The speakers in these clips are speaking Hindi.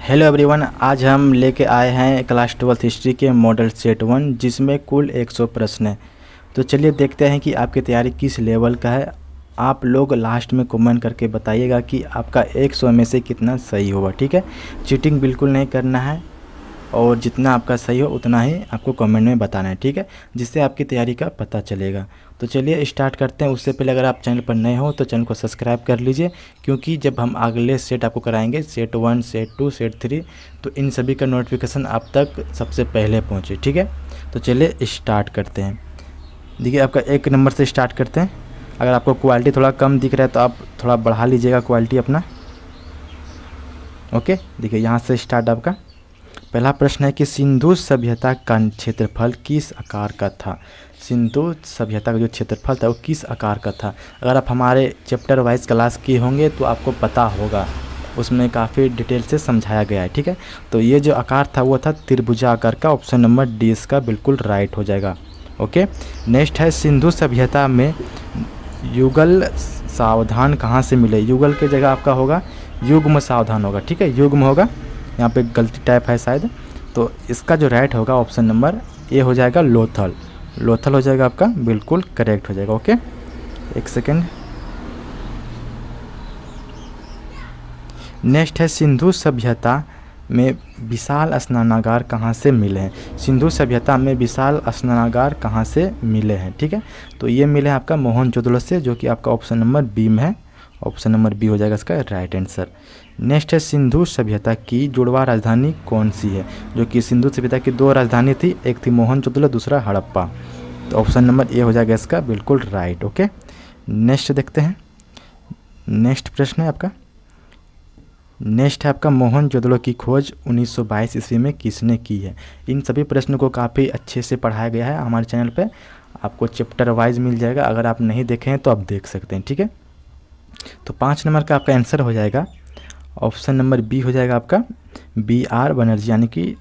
हेलो एवरीवन, आज हम लेके आए हैं क्लास 12th हिस्ट्री के मॉडल सेट 1 जिसमें कुल 100 प्रश्न हैं। तो चलिए देखते हैं कि आपकी तैयारी किस लेवल का है। आप लोग लास्ट में कमेंट करके बताइएगा कि आपका 100 में से कितना सही होगा। ठीक है, चीटिंग बिल्कुल नहीं करना है और जितना आपका सही हो उतना ही आपको कमेंट में बताना है। ठीक है, जिससे आपकी तैयारी का पता चलेगा। तो चलिए स्टार्ट करते हैं। उससे पहले अगर आप चैनल पर नए हो तो चैनल को सब्सक्राइब कर लीजिए, क्योंकि जब हम अगले सेट आपको कराएंगे सेट 1, सेट 2, सेट 3, तो इन सभी का नोटिफिकेशन आप तक सबसे पहले पहुँचे। ठीक है, तो चलिए स्टार्ट करते हैं। देखिए, आपका 1 नंबर से स्टार्ट करते हैं। अगर आपको क्वालिटी थोड़ा कम दिख रहा है तो आप थोड़ा बढ़ा लीजिएगा क्वालिटी अपना। ओके, देखिए यहाँ से स्टार्ट आपका पहला प्रश्न है कि सिंधु सभ्यता का क्षेत्रफल किस आकार का था। सिंधु सभ्यता का जो क्षेत्रफल था वो किस आकार का था। अगर आप हमारे चैप्टर वाइज क्लास किए होंगे तो आपको पता होगा, उसमें काफ़ी डिटेल से समझाया गया है। ठीक है, तो ये जो आकार था वो था त्रिभुजाकार का। ऑप्शन नंबर डी इसका बिल्कुल राइट हो जाएगा। ओके, नेक्स्ट है सिंधु सभ्यता में युगल सावधान कहाँ से मिले। युगल की जगह आपका होगा युग्म सावधान होगा। ठीक है, युग्म होगा, यहाँ पे गलती टाइप है शायद। तो इसका जो राइट होगा ऑप्शन नंबर ए हो जाएगा लोथल। लोथल हो जाएगा आपका, बिल्कुल करेक्ट हो जाएगा। ओके, एक सेकेंड। नेक्स्ट है सिंधु सभ्यता में विशाल स्नानागार कहाँ से मिले हैं। सिंधु सभ्यता में विशाल स्नानागार कहाँ से मिले हैं। ठीक है, तो ये मिले हैं आपका मोहनजोदड़ो से, जो कि आपका ऑप्शन नंबर बी में है। ऑप्शन नंबर बी हो जाएगा इसका राइट आंसर। नेक्स्ट है सिंधु सभ्यता की जुड़वा राजधानी कौन सी है। जो कि सिंधु सभ्यता की 2 राजधानी थी, एक थी मोहनजोदड़ो, दूसरा हड़प्पा। तो ऑप्शन नंबर ए हो जाएगा इसका बिल्कुल राइट। ओके, नेक्स्ट देखते हैं। नेक्स्ट प्रश्न है आपका, नेक्स्ट है आपका मोहनजोदड़ो की खोज 1922 ईस्वी में किसने की है। इन सभी प्रश्नों को काफ़ी अच्छे से पढ़ाया गया है हमारे चैनल पे, आपको चैप्टर वाइज मिल जाएगा। अगर आप नहीं देखे हैं तो आप देख सकते हैं। ठीक है, तो 5 नंबर का आपका आंसर हो जाएगा ऑप्शन नंबर बी हो जाएगा आपका BR बनर्जी, यानी कि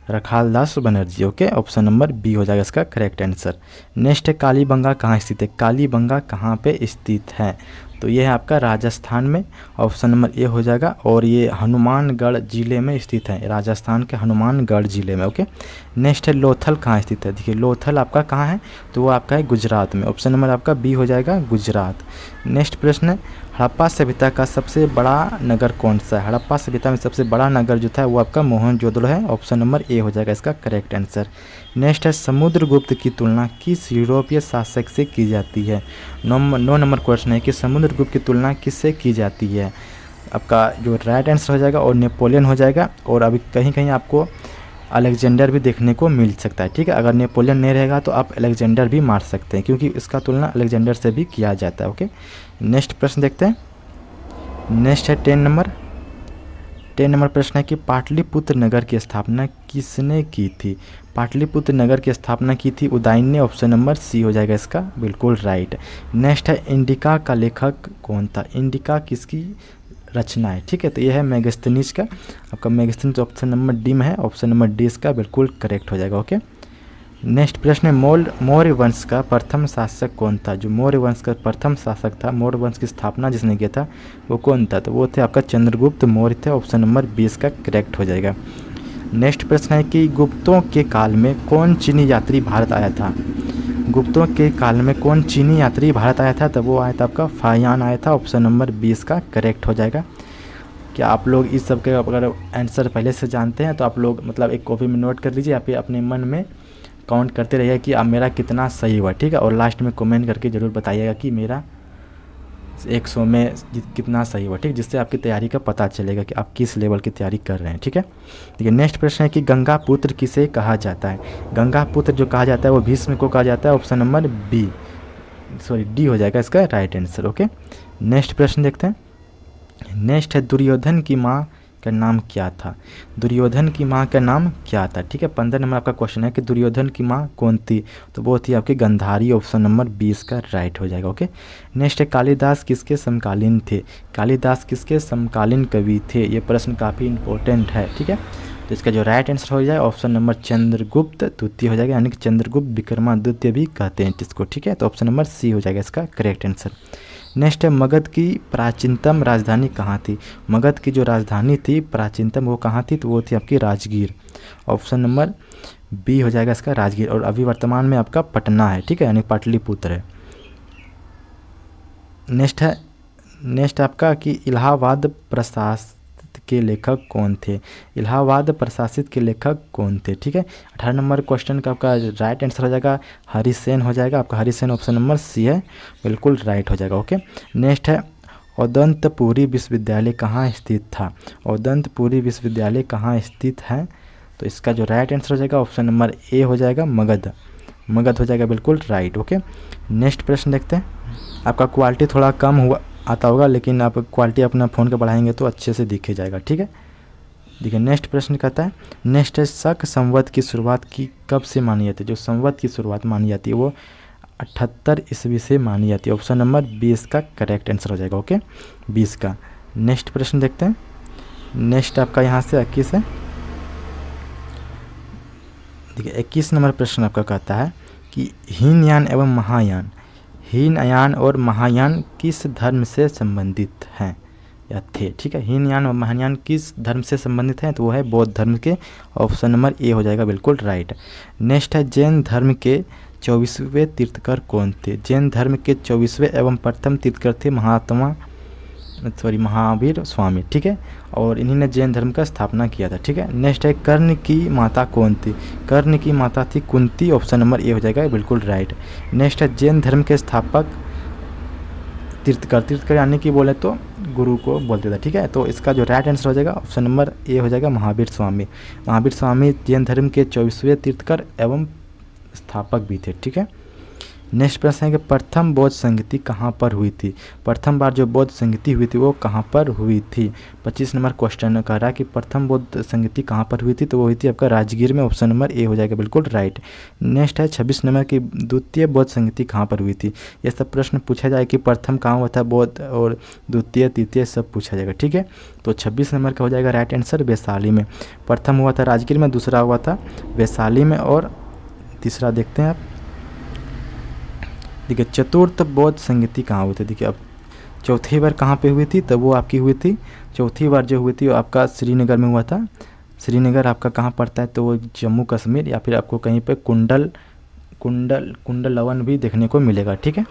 Rakhaldas Banerjee. Okay, option number B हो जाएगा इसका करेक्ट आंसर। नेक्स्ट है कालीबंगा कहाँ स्थित है। कालीबंगा कहाँ पे स्थित है, तो ये है आपका राजस्थान में। ऑप्शन नंबर ए हो जाएगा, और ये हनुमानगढ़ जिले में स्थित है, राजस्थान के हनुमानगढ़ जिले में। ओके, नेक्स्ट है लोथल कहाँ स्थित है। देखिए लोथल आपका कहाँ है, तो वो आपका है गुजरात में। ऑप्शन नंबर आपका बी हो जाएगा गुजरात। नेक्स्ट प्रश्न है हड़प्पा सभ्यता का सबसे बड़ा नगर कौन सा है। हड़प्पा सभ्यता में सबसे बड़ा नगर जो था वो आपका मोहनजोदड़ो है। ऑप्शन नंबर ए हो जाएगा इसका करेक्ट आंसर। नेक्स्ट है समुद्रगुप्त की तुलना किस यूरोपीय शासक से की जाती है। 9 नंबर क्वेश्चन है कि समुद्रगुप्त की तुलना किससे की जाती है। आपका जो राइट आंसर हो जाएगा और नेपोलियन हो जाएगा, और अभी कहीं कहीं आपको अलेक्जेंडर भी देखने को मिल सकता है। ठीक है, अगर नेपोलियन नहीं रहेगा तो आप अलेक्जेंडर भी मार सकते हैं, क्योंकि इसका तुलना अलेक्जेंडर से भी किया जाता है। ओके, नेक्स्ट प्रश्न देखते हैं। नेक्स्ट है 10 नंबर प्रश्न है कि पाटलिपुत्र नगर की स्थापना किसने की थी। पाटलिपुत्र नगर की स्थापना की थी उदयन ने। ऑप्शन नंबर सी हो जाएगा इसका बिल्कुल राइट। नेक्स्ट है इंडिका का लेखक कौन था। इंडिका किसकी रचना है। ठीक है, तो यह है मेगास्थनीज का। आपका मेगास्थनीज ऑप्शन नंबर डी में है। ऑप्शन नंबर डी इसका बिल्कुल करेक्ट हो जाएगा। ओके, नेक्स्ट प्रश्न है मौर्य वंश का प्रथम शासक कौन था। जो मौर्य वंश का प्रथम शासक था, मौर्य वंश की स्थापना जिसने किया था वो कौन था, तो वो थे आपका चंद्रगुप्त मौर्य थे। ऑप्शन नंबर 20 का करेक्ट हो जाएगा। नेक्स्ट प्रश्न है कि गुप्तों के काल में कौन चीनी यात्री भारत आया था। गुप्तों के काल में कौन चीनी यात्री भारत आया था, तो वो आया था आपका फाहियान आया था। ऑप्शन नंबर 20 का करेक्ट हो जाएगा। क्या आप लोग इस सब के अगर आंसर पहले से जानते हैं तो आप लोग मतलब एक कॉपी में नोट कर लीजिए, या फिर अपने मन में काउंट करते रहिए कि अब मेरा कितना सही हुआ। ठीक है, और लास्ट में कमेंट करके ज़रूर बताइएगा कि मेरा 100 में कितना सही हुआ। ठीक, जिससे आपकी तैयारी का पता चलेगा कि आप किस लेवल की तैयारी कर रहे हैं। ठीक है, देखिए नेक्स्ट प्रश्न है कि गंगा पुत्र किसे कहा जाता है। गंगा पुत्र जो कहा जाता है वो भीष्म को कहा जाता है। ऑप्शन नंबर डी हो जाएगा इसका राइट आंसर। ओके, नेक्स्ट प्रश्न देखते हैं। नेक्स्ट है दुर्योधन की माँ का नाम क्या था। दुर्योधन की माँ का नाम क्या था। ठीक है, 15 नंबर आपका क्वेश्चन है कि दुर्योधन की माँ कौन थी, तो वो थी आपकी गंधारी। ऑप्शन नंबर 20 का राइट हो जाएगा। ओके, नेक्स्ट है कालिदास किसके समकालीन थे। कालिदास किसके समकालीन कवि थे, ये प्रश्न काफ़ी इंपॉर्टेंट है। ठीक है, तो इसका जो राइट आंसर हो जाए ऑप्शन नंबर चंद्रगुप्त द्वितीय हो जाएगा, यानी कि चंद्रगुप्त विक्रमादित्य भी कहते हैं जिसको। ठीक है, तो ऑप्शन नंबर सी हो जाएगा इसका करेक्ट आंसर। नेक्स्ट है मगध की प्राचीनतम राजधानी कहाँ थी। मगध की जो राजधानी थी प्राचीनतम वो कहाँ थी, तो वो थी आपकी राजगीर। ऑप्शन नंबर बी हो जाएगा इसका राजगीर, और अभी वर्तमान में आपका पटना है, ठीक है, यानी पाटलिपुत्र है। नेक्स्ट आपका कि इलाहाबाद प्रशासित के लेखक कौन थे। इलाहाबाद प्रशासित के लेखक कौन थे, ठीक है। 18 नंबर क्वेश्चन का आपका राइट आंसर हो जाएगा हरिसेन हो जाएगा आपका। हरिसेन ऑप्शन नंबर सी है, बिल्कुल राइट हो जाएगा। ओके, नेक्स्ट है औदंतपुरी विश्वविद्यालय कहाँ स्थित था। औदंतपुरी विश्वविद्यालय कहाँ स्थित है, तो इसका जो राइट आंसर हो जाएगा ऑप्शन नंबर ए हो जाएगा मगध। मगध हो जाएगा बिल्कुल राइट। ओके, नेक्स्ट प्रश्न देखते हैं। आपका क्वालिटी थोड़ा कम हुआ आता होगा, लेकिन आप क्वालिटी अपना फ़ोन का बढ़ाएंगे तो अच्छे से दिखे जाएगा, ठीक है। देखिए नेक्स्ट प्रश्न कहता है, नेक्स्ट है शक संवत की शुरुआत की कब से मानी जाती है। जो संवत की शुरुआत मानी जाती है वो 78 ईस्वी से मानी जाती है। ऑप्शन नंबर 20 का करेक्ट आंसर हो जाएगा। ओके, 20 का। नेक्स्ट प्रश्न देखते हैं। नेक्स्ट आपका यहाँ से 21 है। देखिए 21 नंबर प्रश्न आपका कहता है कि हीनयान एवं महायान, हीनयान और महायान किस धर्म से संबंधित हैं या थे, ठीक है। हीनयान और महायान किस धर्म से संबंधित हैं, तो वो है बौद्ध धर्म के। ऑप्शन नंबर ए हो जाएगा बिल्कुल राइट। नेक्स्ट है जैन धर्म के 24वें तीर्थकर कौन थे। जैन धर्म के 24वें एवं प्रथम तीर्थकर थे महावीर स्वामी, ठीक है, और इन्हीं ने जैन धर्म का स्थापना किया था, ठीक है। नेक्स्ट है कर्ण की माता कौन थी। कर्ण की माता थी कुंती। ऑप्शन नंबर ए हो जाएगा बिल्कुल राइट। नेक्स्ट है जैन धर्म के स्थापक तीर्थकर यानी कि बोले तो गुरु को बोलते थे, ठीक है। तो इसका जो राइट आंसर हो जाएगा ऑप्शन नंबर ए हो जाएगा महावीर स्वामी। महावीर स्वामी जैन धर्म के 24वें तीर्थकर एवं स्थापक भी थे, ठीक है। नेक्स्ट प्रश्न है कि प्रथम बौद्ध संगति कहाँ पर हुई थी। प्रथम बार जो बौद्ध संगति हुई थी वो कहाँ पर हुई थी। 25 नंबर क्वेश्चन कह रहा है कि प्रथम बौद्ध संगति कहाँ पर हुई थी, तो वो हुई थी आपका राजगीर में। ऑप्शन नंबर ए हो जाएगा बिल्कुल राइट। नेक्स्ट है 26 नंबर की द्वितीय बौद्ध संगति कहाँ पर हुई थी। ये सब प्रश्न पूछा जाए कि प्रथम कहाँ हुआ था बौद्ध, और द्वितीय तृतीय सब पूछा जाएगा, ठीक है। तो 26 नंबर का हो जाएगा राइट आंसर वैशाली में। प्रथम हुआ था राजगीर में, दूसरा हुआ था वैशाली में, और तीसरा देखते हैं आप। देखिए चतुर्थ बौद्ध संगति कहाँ हुई थी। देखिए अब चौथी बार कहाँ पे हुई थी, तब वो आपकी हुई थी, चौथी बार जो हुई थी वो आपका श्रीनगर में हुआ था। श्रीनगर आपका कहाँ पड़ता है, तो वो जम्मू कश्मीर, या फिर आपको कहीं पे कुंडलवन भी देखने को मिलेगा, ठीक है।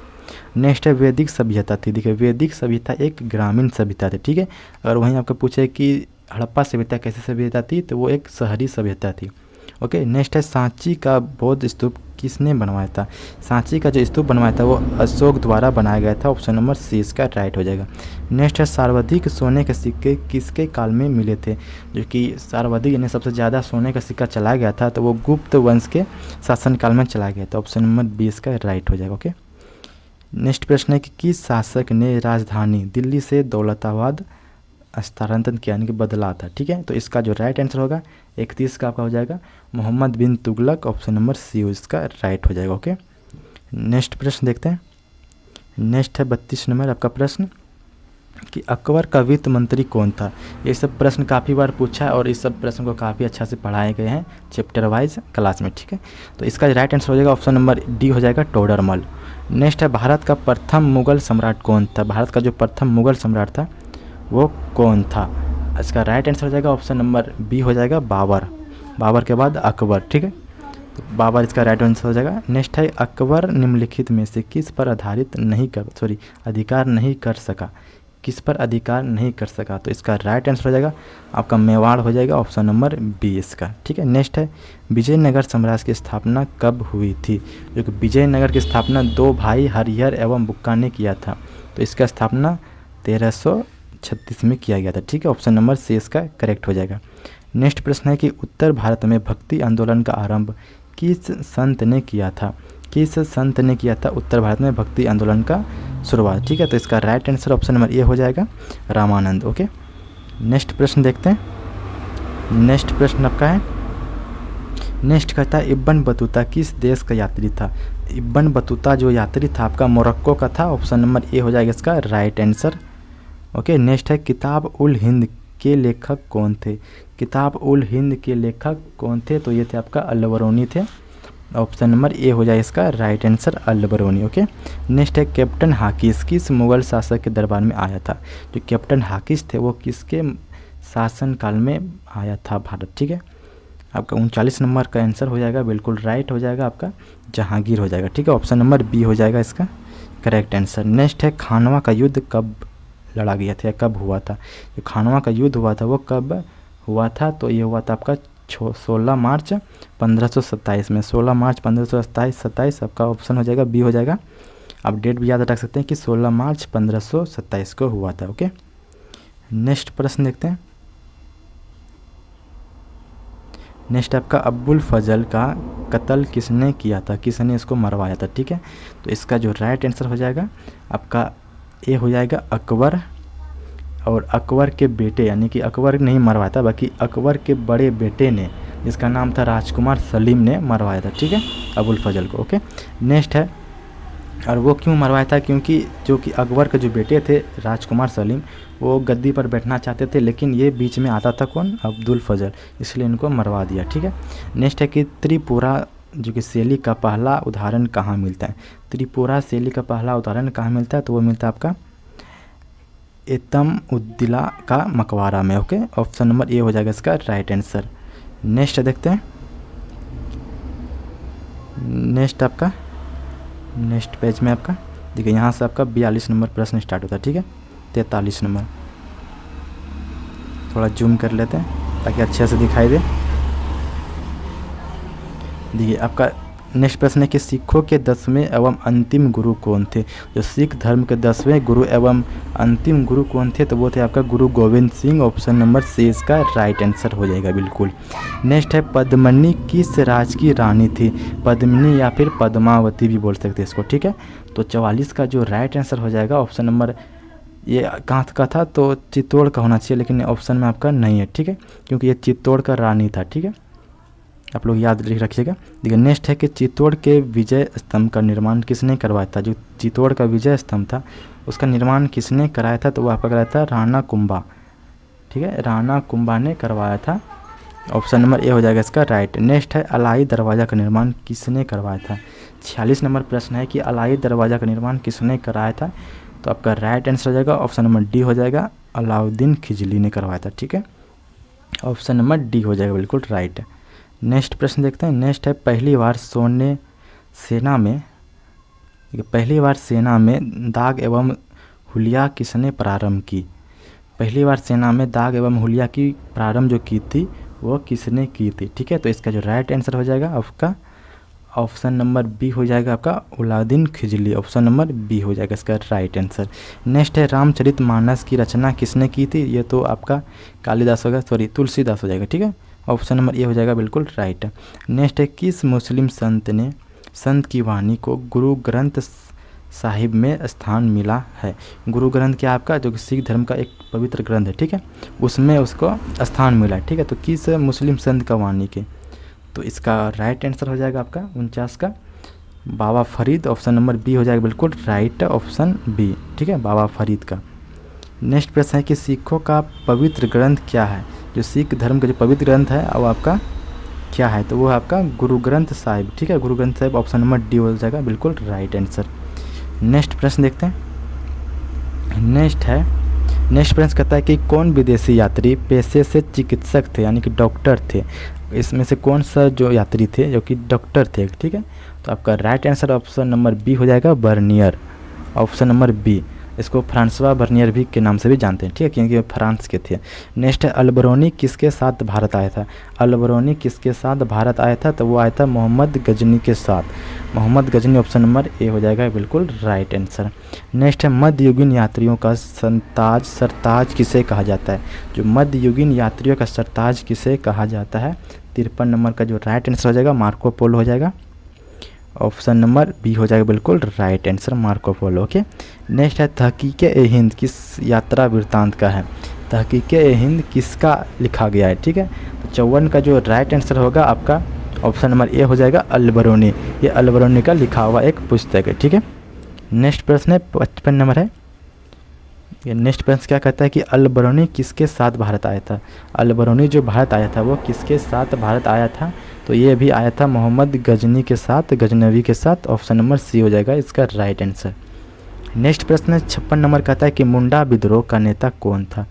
नेक्स्ट है वैदिक सभ्यता थी। देखिए वैदिक सभ्यता एक ग्रामीण सभ्यता थी, ठीक है। अगर वहीं आपको पूछे कि हड़प्पा सभ्यता कैसी सभ्यता थी, तो वो एक शहरी सभ्यता थी। ओके, नेक्स्ट है सांची का बौद्ध स्तूप किसने बनवाया था। सांची का जो स्तूप बनवाया था वो अशोक द्वारा बनाया गया था। ऑप्शन नंबर सी इसका राइट हो जाएगा। नेक्स्ट है सर्वाधिक सोने के सिक्के किसके काल में मिले थे। जो कि सर्वाधिक यानी सबसे ज़्यादा सोने का सिक्का चला गया था, तो वो गुप्त वंश के शासनकाल में चला गया था। ऑप्शन नंबर 20 का राइट हो जाएगा। ओके, नेक्स्ट प्रश्न है कि किस शासक ने राजधानी दिल्ली से दौलताबाद स्थानांतरण किया यानी कि बदला था, ठीक है। तो इसका जो राइट आंसर होगा 31 का आपका हो जाएगा मोहम्मद बिन तुगलक। ऑप्शन नंबर सी इसका राइट हो जाएगा। ओके, नेक्स्ट प्रश्न देखते हैं। नेक्स्ट है 32 नंबर आपका प्रश्न कि अकबर का वित्त मंत्री कौन था। ये सब प्रश्न काफ़ी बार पूछा है और इस सब प्रश्न को काफ़ी अच्छा से पढ़ाए गए हैं चैप्टर वाइज क्लास में, ठीक है। तो इसका राइट आंसर हो जाएगा ऑप्शन नंबर डी हो जाएगा टोडरमल। नेक्स्ट है भारत का प्रथम मुगल सम्राट कौन था। भारत का जो प्रथम मुगल सम्राट था वो कौन था। इसका राइट आंसर हो जाएगा ऑप्शन नंबर बी हो जाएगा बाबर। बाबर के बाद अकबर, ठीक है। तो बाबर इसका राइट आंसर हो जाएगा। नेक्स्ट है अकबर निम्नलिखित में से किस पर अधिकार नहीं कर सका। किस पर अधिकार नहीं कर सका, तो इसका राइट आंसर हो जाएगा आपका मेवाड़ हो जाएगा। ऑप्शन नंबर बी इसका, ठीक है। नेक्स्ट है विजयनगर साम्राज्य की स्थापना कब हुई थी। जो कि विजयनगर की स्थापना दो भाई हरिहर एवं बुक्का ने किया था। तो इसका स्थापना 1336 में किया गया था, ठीक है। ऑप्शन नंबर सी इसका करेक्ट हो जाएगा। नेक्स्ट प्रश्न है कि उत्तर भारत में भक्ति आंदोलन का आरंभ किस संत ने किया था। किस संत ने किया था उत्तर भारत में भक्ति आंदोलन का शुरुआत, ठीक है। तो इसका right answer option number A हो जाएगा रामानंद। ओके, नेक्स्ट प्रश्न देखते हैं। नेक्स्ट प्रश्न आपका है, नेक्स्ट कहता है इब्न बतूता किस देश का यात्री था। इब्न बतूता जो यात्री था आपका मोरक्को का था। ऑप्शन नंबर ए हो जाएगा इसका राइट आंसर। ओके, नेक्स्ट है किताब उल हिंद के लेखक कौन थे। किताब उल हिंद के लेखक कौन थे, तो ये थे आपका अल बरूनी थे। ऑप्शन नंबर ए हो जाए इसका right answer Al-Biruni. Okay, next है कैप्टन हाकिस किस मुग़ल शासक के दरबार में आया था। जो कैप्टन हाकिस थे वो किसके शासनकाल में आया था भारत। ठीक है, आपका 39 नंबर का आंसर हो जाएगा, बिल्कुल राइट हो जाएगा, आपका जहांगीर हो जाएगा। ठीक है, ऑप्शन नंबर बी हो जाएगा इसका करेक्ट आंसर। नेक्स्ट है खानवा का युद्ध कब लड़ा गया था, कब हुआ था। जो खानवा का युद्ध हुआ था वो कब हुआ था, तो ये हुआ था आपका 16 मार्च 1527 में। 16 मार्च 1527 आपका ऑप्शन हो जाएगा बी हो जाएगा। आप डेट भी याद रख सकते हैं कि 16 मार्च 1527 को हुआ था। ओके, नेक्स्ट प्रश्न देखते हैं। नेक्स्ट आपका अब्बुल फजल का कत्ल किसने किया था, किसने इसको मरवाया था। ठीक है, तो इसका जो राइट आंसर हो जाएगा आपका ए हो जाएगा अकबर, और अकबर के बेटे यानी कि अकबर नहीं मरवाया था बाकी अकबर के बड़े बेटे ने, जिसका नाम था राजकुमार सलीम, ने मरवाया था। ठीक है, अब्बुल फजल को। ओके, नेक्स्ट है, और वो क्यों मरवाया था, क्योंकि जो कि अकबर के जो बेटे थे राजकुमार सलीम, वो गद्दी पर बैठना चाहते थे, लेकिन ये बीच में आता था कौन, अब्दुल फजल, इसलिए इनको मरवा दिया। ठीक है, नेक्स्ट है कि त्रिपुरा जो कि शैली का पहला उदाहरण कहाँ मिलता है। त्रिपुरा शैली का पहला उदाहरण कहाँ मिलता है, तो वो मिलता है आपका एतम उद्दिला का मकबरा में। ओके, ऑप्शन नंबर ए हो जाएगा इसका राइट आंसर। नेक्स्ट देखते हैं, नेक्स्ट आपका नेक्स्ट पेज में आपका देखिए यहाँ से आपका 42 नंबर प्रश्न स्टार्ट होता है। ठीक है, 43 नंबर, थोड़ा जूम कर लेते हैं ताकि अच्छे से दिखाई दे। देखिए आपका नेक्स्ट प्रश्न है कि सिखों के 10वें एवं अंतिम गुरु कौन थे। जो सिख धर्म के 10वें गुरु एवं अंतिम गुरु कौन थे, तो वो थे आपका Guru Gobind Singh. Option number C इसका राइट आंसर हो जाएगा बिल्कुल। नेक्स्ट है पद्मनी किस राज की रानी थी। पद्मिनी या फिर पद्मावती भी बोल सकते हैं इसको। ठीक है, तो 44 का जो राइट आंसर हो जाएगा ऑप्शन नंबर, ये कहाँ का था, तो चित्तौड़ का होना चाहिए, लेकिन ऑप्शन में आपका नहीं है। ठीक है, क्योंकि ये चित्तौड़ का रानी था। ठीक है, आप लोग याद रखिएगा। देखिए नेक्स्ट है कि चित्तौड़ के विजय स्तंभ का निर्माण किसने करवाया था। जो चित्तौड़ का विजय स्तंभ था उसका निर्माण किसने कराया था, तो वो आपका कराया था राणा कुंभा। ठीक है, राणा कुंभा ने करवाया था। ऑप्शन नंबर ए हो जाएगा इसका राइट। नेक्स्ट है अलाई दरवाज़ा का निर्माण किसने करवाया था। 46 नंबर प्रश्न है कि अलाई दरवाज़ा का निर्माण किसने कराया था, तो आपका राइट आंसर हो जाएगा ऑप्शन नंबर डी हो जाएगा, अलाउद्दीन खिजली ने करवाया था। ठीक है, ऑप्शन नंबर डी हो जाएगा बिल्कुल राइट। नेक्स्ट प्रश्न देखते हैं। नेक्स्ट है पहली बार सेना में दाग एवं हुलिया किसने प्रारंभ की। पहली बार सेना में दाग एवं हुलिया की प्रारंभ जो की थी वो किसने की थी। ठीक है, तो इसका जो राइट आंसर हो जाएगा आपका ऑप्शन नंबर बी हो जाएगा आपका अलाउद्दीन खिजली। ऑप्शन नंबर बी हो जाएगा इसका राइट आंसर। नेक्स्ट है रामचरितमानस की रचना किसने की थी। ये तो आपका कालिदास होगा, सॉरी तुलसीदास हो जाएगा। ठीक है, ऑप्शन नंबर ए हो जाएगा बिल्कुल राइट। नेक्स्ट है किस मुस्लिम संत की वाणी को गुरु ग्रंथ साहिब में स्थान मिला है। गुरु ग्रंथ क्या आपका जो कि सिख धर्म का एक पवित्र ग्रंथ है। ठीक है, उसमें उसको स्थान मिला है। ठीक है, तो किस मुस्लिम संत का वाणी के, तो इसका राइट आंसर हो जाएगा आपका 49 का बाबा फरीद। ऑप्शन नंबर बी हो जाएगा बिल्कुल राइट, ऑप्शन बी। ठीक है, बाबा फरीद का। नेक्स्ट प्रश्न है कि सिखों का पवित्र ग्रंथ क्या है। जो सिख धर्म का जो पवित्र ग्रंथ है वो आपका क्या है, तो वो है आपका गुरु ग्रंथ साहिब। ठीक है, Guru Granth Sahib option number D हो जाएगा बिल्कुल राइट आंसर। नेक्स्ट प्रश्न देखते हैं। नेक्स्ट प्रश्न कहता है कि कौन विदेशी यात्री पेशे से चिकित्सक थे यानी कि डॉक्टर थे। इसमें से कौन सा जो यात्री थे जो कि डॉक्टर थे। ठीक है, तो आपका right answer option number B हो जाएगा बर्नियर। ऑप्शन नंबर बी, इसको फ्रांसवा बर्नियर भी के नाम से भी जानते हैं। ठीक है, क्योंकि वो फ्रांस के थे। नेक्स्ट है अल-बरूनी किसके साथ भारत आया था। अल-बरूनी किसके साथ भारत आया था, तो वो आया था मोहम्मद गजनी के साथ। Mohammad Ghazni option number A हो जाएगा बिल्कुल राइट आंसर। नेक्स्ट है मध्ययुगीन यात्रियों का सरताज किसे कहा जाता है। जो मध्ययुगीन यात्रियों का सरताज किसे कहा जाता है। 53 नंबर का जो राइट आंसर हो जाएगा मार्को पोलो हो जाएगा। ऑप्शन नंबर बी हो जाएगा बिल्कुल right answer Marco Polo. Okay, next है तहकीक-ए-हिंद किस यात्रा वृत्तांत का है। तहकीक-ए-हिंद किसका लिखा गया है। ठीक है, तो 54 का जो राइट आंसर होगा आपका ऑप्शन नंबर ए हो जाएगा अल-बरूनी। ये अल-बरूनी का लिखा हुआ एक पुस्तक है। ठीक है, नेक्स्ट प्रश्न है 55 नंबर है। ये नेक्स्ट प्रश्न क्या कहता है कि अल-बरूनी किसके साथ भारत आया था। अल-बरूनी जो भारत आया था वो किसके साथ भारत आया था, तो ये भी आया था मोहम्मद गजनी के साथ, गजनवी के साथ। ऑप्शन नंबर सी हो जाएगा इसका राइट आंसर। नेक्स्ट प्रश्न 56 नंबर कहता है कि मुंडा विद्रोह का नेता कौन था।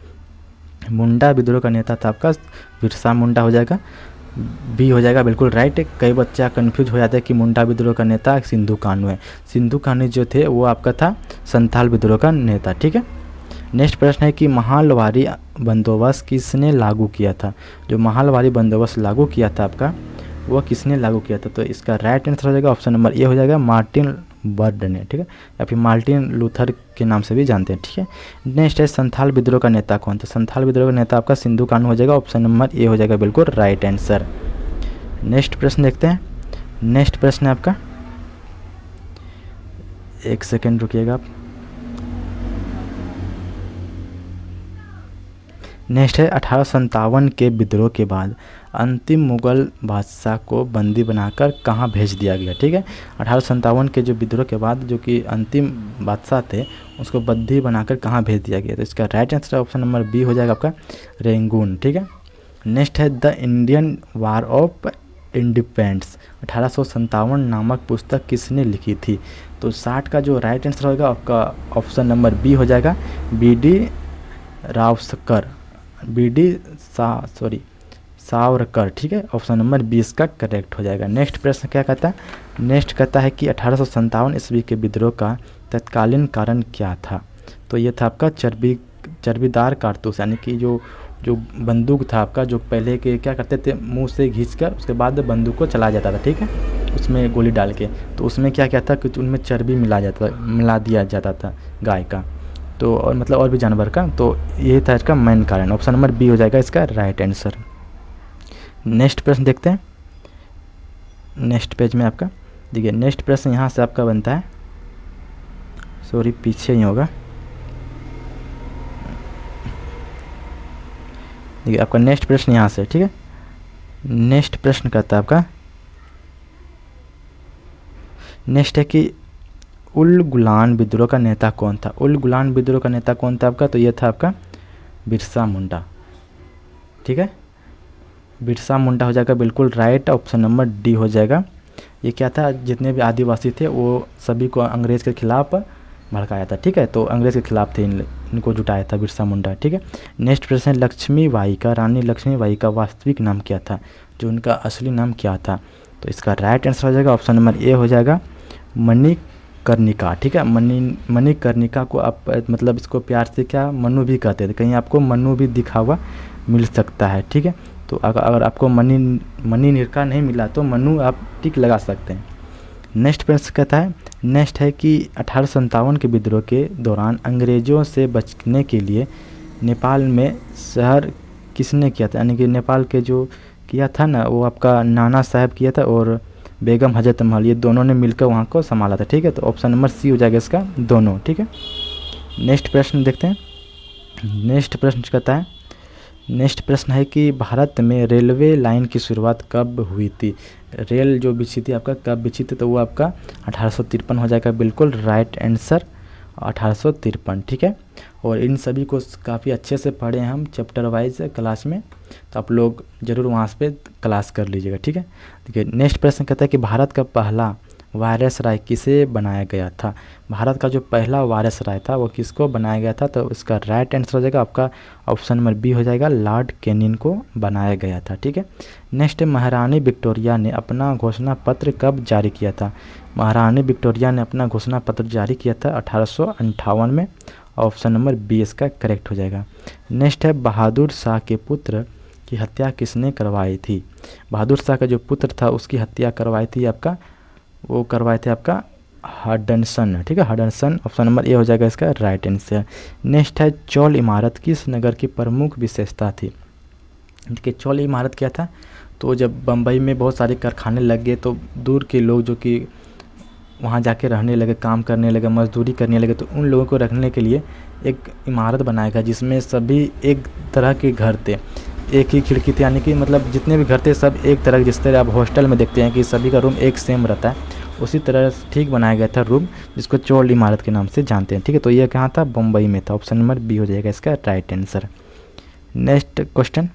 मुंडा विद्रोह का नेता था आपका बिरसा मुंडा हो जाएगा, बी हो जाएगा बिल्कुल राइट। कई बच्चा कंफ्यूज हो जाता है कि मुंडा विद्रोह का नेता सिंधु कान्हू है। सिंधु कान्हू जो थे वो आपका था संथाल विद्रोह का नेता, ठीक है। नेक्स्ट प्रश्न है कि महालवारी बंदोबस्त किसने लागू किया था। जो महालवारी बंदोबस्त लागू किया था आपका, वो किसने लागू किया था। तो इसका राइट आंसर हो जाएगा ऑप्शन नंबर ए हो जाएगा मार्टिन बर्ड ने, ठीक है, या फिर मार्टिन लूथर के नाम से भी जानते हैं, ठीक है। नेक्स्ट है संथाल विद्रोह का नेता कौन था। संथाल विद्रोह का नेता आपका सिंधु कान्हू हो जाएगा, ऑप्शन नंबर ए हो जाएगा बिल्कुल राइट आंसर। नेक्स्ट प्रश्न देखते हैं। नेक्स्ट प्रश्न है आपका, एक सेकेंड रुकिएगा आप। नेक्स्ट है 1857 के विद्रोह के बाद अंतिम मुगल बादशाह को बंदी बनाकर कहाँ भेज दिया गया, ठीक है। 1857 के जो विद्रोह के बाद जो कि अंतिम बादशाह थे उसको बंदी बनाकर कहाँ भेज दिया गया। तो इसका right answer option number B हो जाएगा आपका रेंगून, ठीक है। नेक्स्ट है the Indian war of independence 1857 नामक पुस्तक किसने लिखी थी। तो 60 का जो राइट आंसर होगा आपका ऑप्शन नंबर बी हो जाएगा बी डी रावस्कर, सावरकर, ठीक है। ऑप्शन नंबर 20 का करेक्ट हो जाएगा। नेक्स्ट प्रश्न क्या कहता है। नेक्स्ट कहता है कि 1857 ईस्वी के विद्रोह का तत्कालीन कारण क्या था। तो ये था आपका चर्बीदार कारतूस, यानी कि जो बंदूक था आपका, जो पहले के क्या करते थे मुंह से खींचकर उसके बाद बंदूक को चलाया जाता था, ठीक है, उसमें गोली डाल के। तो उसमें क्या क्या था कि उनमें चर्बी मिला दिया जाता था गाय का, तो और मतलब और भी जानवर का। तो ये था इसका मेन कारण, ऑप्शन नंबर बी हो जाएगा इसका राइट आंसर। नेक्स्ट प्रश्न देखते हैं। नेक्स्ट पेज में आपका देखिए, नेक्स्ट प्रश्न यहाँ से आपका बनता है, सॉरी पीछे ही होगा, देखिए आपका नेक्स्ट प्रश्न यहाँ से, ठीक है। नेक्स्ट प्रश्न करता है आपका, नेक्स्ट है कि उल गुलान विद्रोह का नेता कौन था। उल गुलान विद्रोह का नेता कौन था आपका। तो ये था आपका बिरसा मुंडा, ठीक है, बिरसा मुंडा हो जाएगा बिल्कुल राइट, ऑप्शन नंबर डी हो जाएगा। ये क्या था, जितने भी आदिवासी थे वो सभी को अंग्रेज़ के खिलाफ भड़काया था, ठीक है, तो अंग्रेज़ के खिलाफ थे, इनको जुटाया था बिरसा मुंडा, ठीक है। नेक्स्ट प्रश्न, लक्ष्मीबाई का, रानी लक्ष्मीबाई का वास्तविक नाम क्या था, जो उनका असली नाम क्या था। तो इसका राइट आंसर हो जाएगा ऑप्शन नंबर ए हो जाएगा मणिकर्णिका, ठीक है। मणिकर्णिका को आप मतलब इसको प्यार से क्या मनु भी कहते थे, कहीं आपको मनु भी दिखा हुआ मिल सकता है, ठीक है। तो अगर आपको मणिकर्णिका नहीं मिला तो मनु आप टिक लगा सकते हैं। नेक्स्ट प्रश्न कहता है, नेक्स्ट है कि 1857 के विद्रोह के दौरान अंग्रेज़ों से बचने के लिए नेपाल में शहर किसने किया था, यानी कि नेपाल के जो किया था ना वो आपका नाना साहब किया था और बेगम हजरत महल, ये दोनों ने मिलकर वहाँ को संभाला था, ठीक है। तो ऑप्शन नंबर सी हो जाएगा इसका दोनों, ठीक है। नेक्स्ट प्रश्न देखते हैं। नेक्स्ट प्रश्न कहता है, नेक्स्ट प्रश्न है कि भारत में रेलवे लाइन की शुरुआत कब हुई थी। रेल जो बिछी थी आपका कब बिछी थी, तो वो आपका 1853 हो जाएगा बिल्कुल राइट आंसर, 1853, ठीक है। और इन सभी को काफ़ी अच्छे से पढ़े हैं हम चैप्टर वाइज क्लास में, तो आप लोग ज़रूर वहाँ पे क्लास कर लीजिएगा, ठीक है। देखिए नेक्स्ट प्रश्न कहता है कि भारत का पहला वायसराय किसे बनाया गया था। भारत का जो पहला वायसराय था वो किसको बनाया गया था। तो इसका राइट आंसर हो जाएगा आपका ऑप्शन नंबर बी हो जाएगा लॉर्ड कैनिंग को बनाया गया था, ठीक है। नेक्स्ट महारानी विक्टोरिया ने अपना घोषणा पत्र कब जारी किया था। महारानी विक्टोरिया ने अपना घोषणा पत्र जारी किया था 1858 में, ऑप्शन नंबर बी इसका करेक्ट हो जाएगा। नेक्स्ट है बहादुर शाह के पुत्र की हत्या किसने करवाई थी। बहादुर शाह का जो पुत्र था उसकी हत्या करवाई थी आपका, वो करवाए थे आपका हडसन, ठीक है, हडसन, ऑप्शन नंबर ए हो जाएगा इसका राइट आंसर। नेक्स्ट है चोल इमारत किस नगर की प्रमुख विशेषता थी। देखिए चोल इमारत क्या था, तो जब बम्बई में बहुत सारे कारखाने लग गए तो दूर के लोग जो कि वहाँ जाके रहने लगे, काम करने लगे, मजदूरी करने लगे, तो उन लोगों को रखने के लिए एक इमारत बनाया गया जिसमें सभी एक तरह के घर थे, एक ही खिड़की थी, यानी कि मतलब जितने भी घर थे सब एक तरह, जिस तरह आप हॉस्टल में देखते हैं कि सभी का रूम एक सेम रहता है, उसी तरह ठीक बनाया गया था रूम, जिसको चोल इमारत के नाम से जानते हैं, ठीक है। तो ये कहाँ था, बम्बई में था, ऑप्शन नंबर बी हो जाएगा इसका right answer. Next question,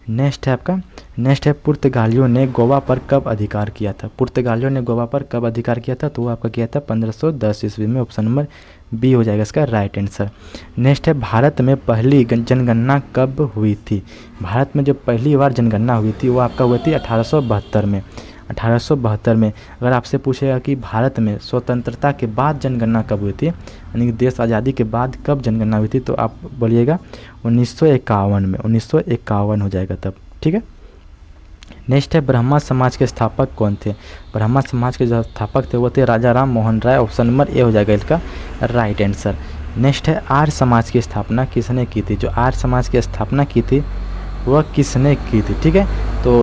next है आपका, नेक्स्ट है पुर्तगालियों ने गोवा पर कब अधिकार किया था। पुर्तगालियों ने गोवा पर कब अधिकार किया था, तो वो आपका किया था 1510 ईस्वी में। ऑप्शन नंबर बी हो जाएगा इसका राइट आंसर। नेक्स्ट है भारत में पहली जनगणना कब हुई थी। भारत में जो पहली बार जनगणना हुई थी वो आपका हुई थी 1872 में। 1872 में। अगर आपसे पूछेगा कि भारत में स्वतंत्रता के बाद जनगणना कब हुई थी, यानी कि देश आज़ादी के बाद कब जनगणना हुई थी, तो आप बोलिएगा 1951 में। 1951 हो जाएगा तब, ठीक है। नेक्स्ट है ब्रह्मा समाज के स्थापक कौन थे। ब्रह्मा समाज के जो स्थापक थे वो थे राजा Ram Mohan Roy. Option number A हो जाएगा इसका राइट आंसर। नेक्स्ट है आर्य समाज की स्थापना किसने की थी। जो आर्य समाज की स्थापना की थी वह किसने की थी, ठीक है। तो